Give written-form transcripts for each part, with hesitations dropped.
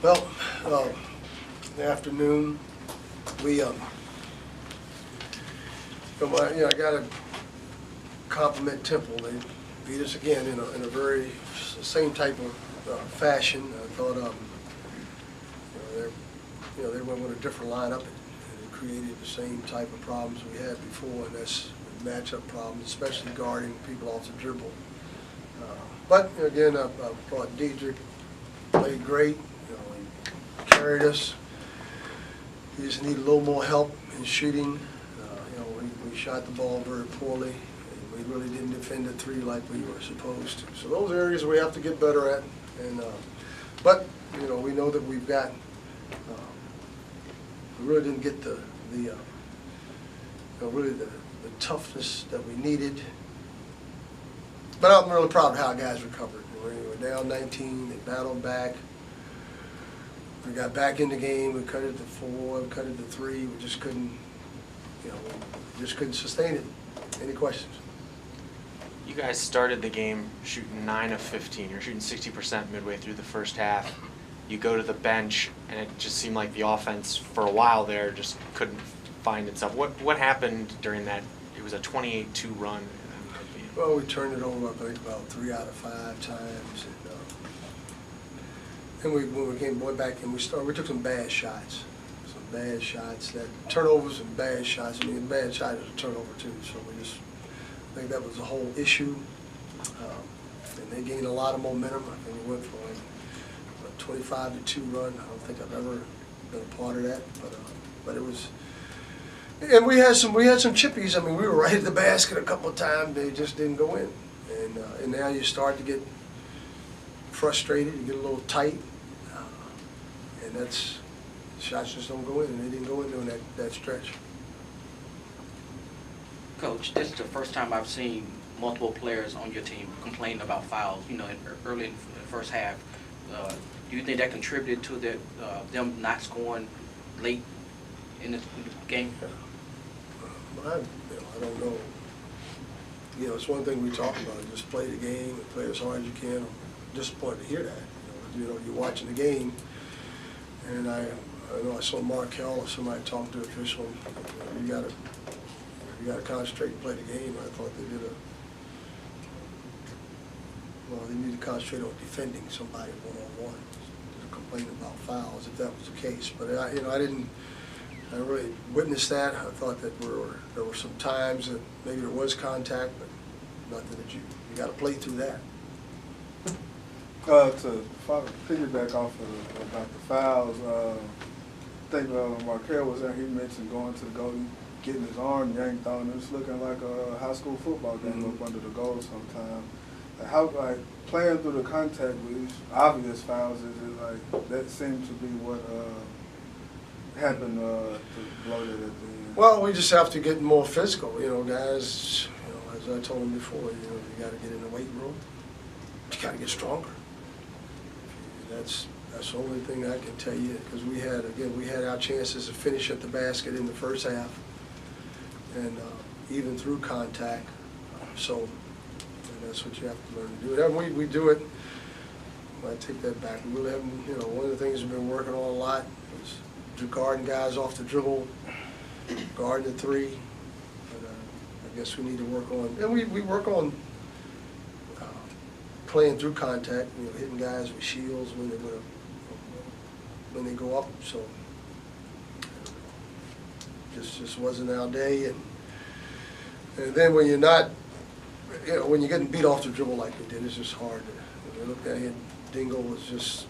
Well, in the afternoon, we, I got to compliment Temple. They beat us again in a very same type of fashion. I thought, they went with a different lineup and it created the same type of problems we had before, and that's matchup problems, especially guarding people off the dribble. But again, I thought Diedrich played great. He carried us. We just need a little more help in shooting. We shot the ball very poorly. And we really didn't defend the three like we were supposed to. So those areas we have to get better at. And but we know that we've got. We really didn't get the toughness that we needed. But I'm really proud of how guys recovered. We were down 19. They battled back. We got back in the game. We cut it to 4. We cut it to 3. We just couldn't, sustain it. Any questions? You guys started the game shooting 9 of 15. You're shooting 60% midway through the first half. You go to the bench, and it just seemed like the offense for a while there just couldn't find itself. What happened during that? It was a 28-2 run. Well, we turned it over, I think, about 3 out of 5 times. And when we went back and we took some bad shots. That turnovers and bad shots. I mean, a bad shot is a turnover too. So I think that was the whole issue. And they gained a lot of momentum. I think we went for like a 25-2 run. I don't think I've ever been a part of that, but it was. And we had some chippies. I mean, we were right at the basket a couple of times. They just didn't go in. And now you start to get frustrated. You get a little tight, and that's shots just don't go in. And they didn't go in during that stretch. Coach, this is the first time I've seen multiple players on your team complain about fouls. Early in the first half. Do you think that contributed to them not scoring late in the game? I don't know. It's one thing we talk about, just play the game and play as hard as you can. I'm disappointed to hear that. You're watching the game, and I saw Markel or somebody talking to the official. You gotta concentrate and play the game. I thought they did they need to concentrate on defending somebody one-on-one. Complaining about fouls if that was the case, but I didn't really witness that. I thought that there were some times that maybe there was contact, but nothing that you got to play through that. To piggyback off about the fouls, I think Markel was there. He mentioned going to the goal, getting his arm yanked on. It was looking like a high school football game up under the goal sometimes. How playing through the contact with these obvious fouls, is it like that seemed to be what happened to blow that at the end? Well, we just have to get more physical, guys. As I told them before, you got to get in the weight room. You got to get stronger. That's the only thing I can tell you, because we had our chances to finish at the basket in the first half, and even through contact. So that's what you have to learn to do. And we do it. I take that back. We really haven't. One of the things we've been working on a lot is guarding guys off the dribble, guarding the three. But I guess we need to work on, and we work on playing through contact. Hitting guys with shields when they go up. So just wasn't our day. And then when you're not. When you're getting beat off the dribble like we did, it's just hard. When you look at it, Dingle was just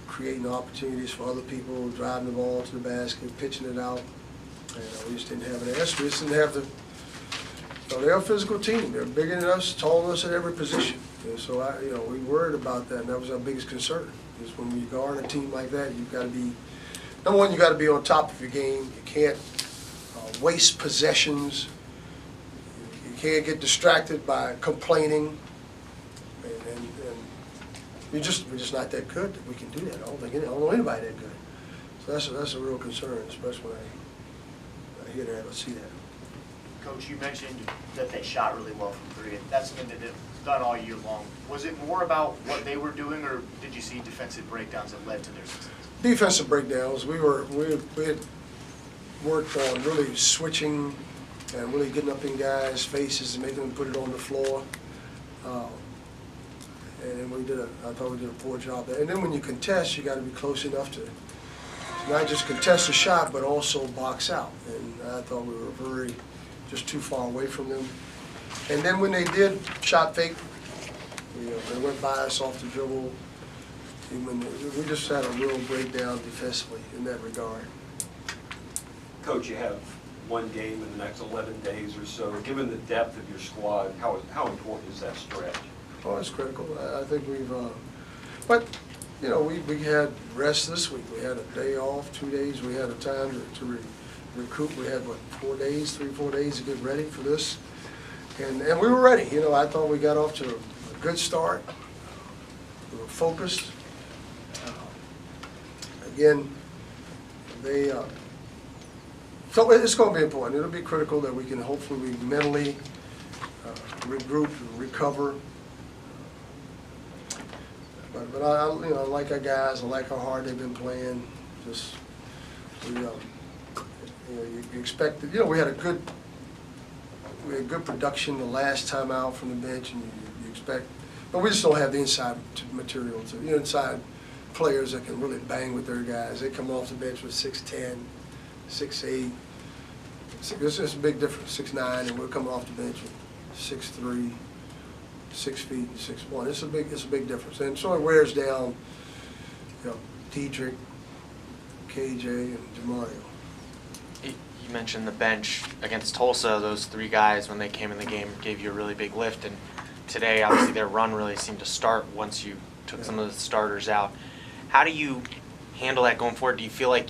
creating opportunities for other people, driving the ball to the basket, pitching it out. And we just didn't have an answer. We just didn't have the. They're a physical team. They're bigger than us, taller than us at every position. And so we worried about that, and that was our biggest concern. Is when you guard a team like that, you've got to be. Number one, you got to be on top of your game. You can't waste possessions. Can't get distracted by complaining, and we're just not that good that we can do that. I don't know anybody that good. So that's a real concern, especially when I hear that or see that. Coach, you mentioned that they shot really well from 3. That's something that done all year long. Was it more about what they were doing, or did you see defensive breakdowns that led to their success? Defensive breakdowns, we had worked on really switching and really getting up in guys' faces and making them put it on the floor. And I thought we did a poor job there. And then when you contest, you got to be close enough to not just contest a shot, but also box out. And I thought we were just too far away from them. And then when they did shot fake, they went by us off the dribble. We just had a real breakdown defensively in that regard. Coach, you have one game in the next 11 days or so. Given the depth of your squad, how important is that stretch? Oh, it's critical. I think we've, but, we had rest this week. We had a day off, 2 days. We had a time to recoup. We had, 4 days, 3-4 days to get ready for this. And we were ready. I thought we got off to a good start. We were focused. Again, so it's going to be important. It'll be critical that we can hopefully mentally regroup and recover. But I like our guys. I like how hard they've been playing. Just you expect that. We had good production the last time out from the bench, and you expect. But we just don't have the inside material to inside players that can really bang with their guys. They come off the bench with 6'10", 6'8". It's a big difference. 6'9", and we're coming off the bench with 6'3". 6 feet and 6'1". It's a big difference, and so it wears down, Diedrich, KJ, and Demario. You mentioned the bench against Tulsa. Those three guys, when they came in the game, gave you a really big lift. And today, obviously, their run really seemed to start once you took some of the starters out. How do you handle that going forward? Do you feel like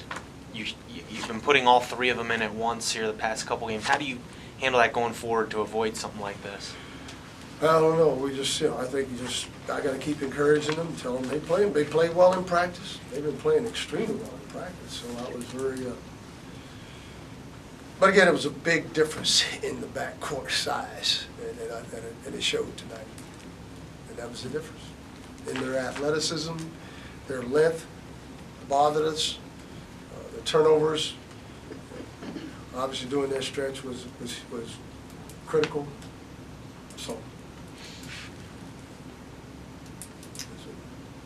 you've been putting all three of them in at once here the past couple games? How do you handle that going forward to avoid something like this? I don't know. We just, I think I got to keep encouraging them, tell them they play well in practice. They've been playing extremely well in practice. So I was very, but again, it was a big difference in the backcourt size, and it showed tonight. And that was the difference in their athleticism, their length bothered us, the turnovers. Obviously, doing that stretch was critical. So.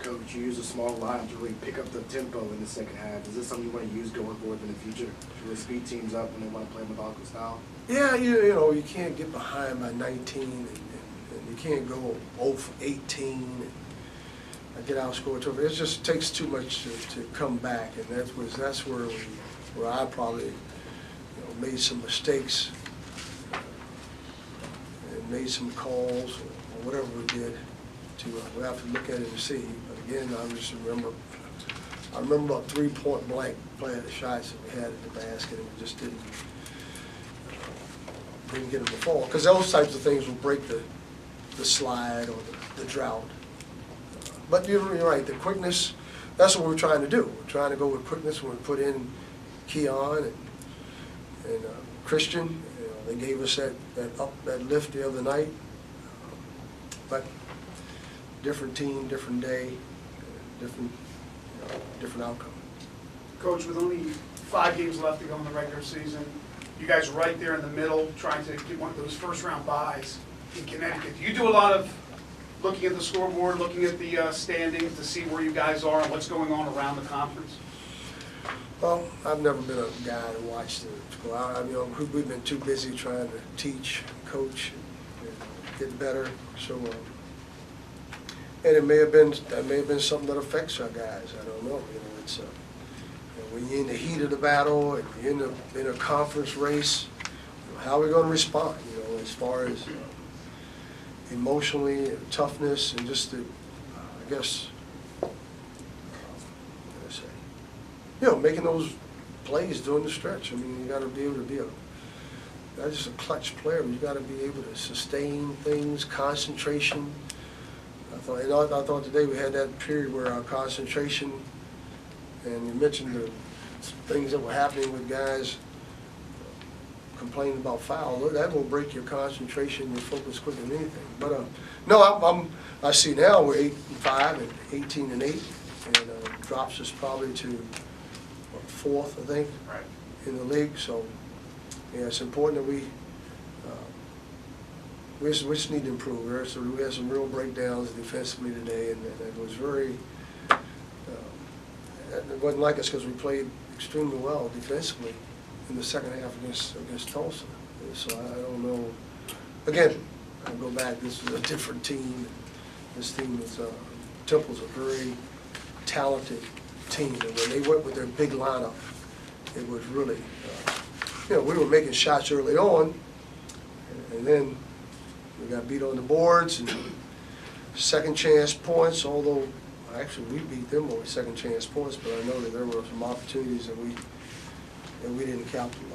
Coach, you use a small line to really pick up the tempo in the second half. Is this something you want to use going forward in the future to really speed teams up when they want to play methodical style? Yeah, you can't get behind by 19, and you can't go 0 for 18 and get outscored. It just takes too much to come back, and that's where I probably made some mistakes and made some calls or whatever we did. We have to look at it and see. But again, I remember about 3-point blank playing the shots that we had at the basket, and we just didn't get them to fall. Because those types of things will break the slide or the drought. But you're right, the quickness, that's what we're trying to do. We're trying to go with quickness when we put in Keon and Christian. They gave us that lift the other night. But different team, different day, different outcome. Coach, with only 5 games left to go in the regular season, you guys are right there in the middle trying to get one of those first-round buys in Connecticut. Do you do a lot of looking at the scoreboard, looking at the standings to see where you guys are and what's going on around the conference? Well, I've never been a guy to watch the school. We've been too busy trying to teach, coach, and get better. So. And that may have been something that affects our guys. I don't know. It's when you're in the heat of the battle and you're in a conference race, how are we going to respond? As far as emotionally, toughness, and just I guess, making those plays during the stretch. You got to be able to be not just a clutch player, but you got to be able to sustain things, concentration. I thought today we had that period where our concentration, and you mentioned the things that were happening with guys complaining about foul, that will break your concentration, your focus quicker than anything. But, no, I see now we're 8-5 and 18-8, and drops us probably to what, 4th, I think, Right. in the league. So, yeah, it's important that we just need to improve. We had some real breakdowns defensively today, and it was very, it wasn't like us because we played extremely well defensively in the second half against Tulsa. So I don't know. Again, I'll go back. This is a different team. This team is Temple's a very talented team, and when they went with their big lineup, it was really, we were making shots early on, and then we got beat on the boards and second chance points. Although actually we beat them on second chance points, but I know that there were some opportunities that we didn't capitalize.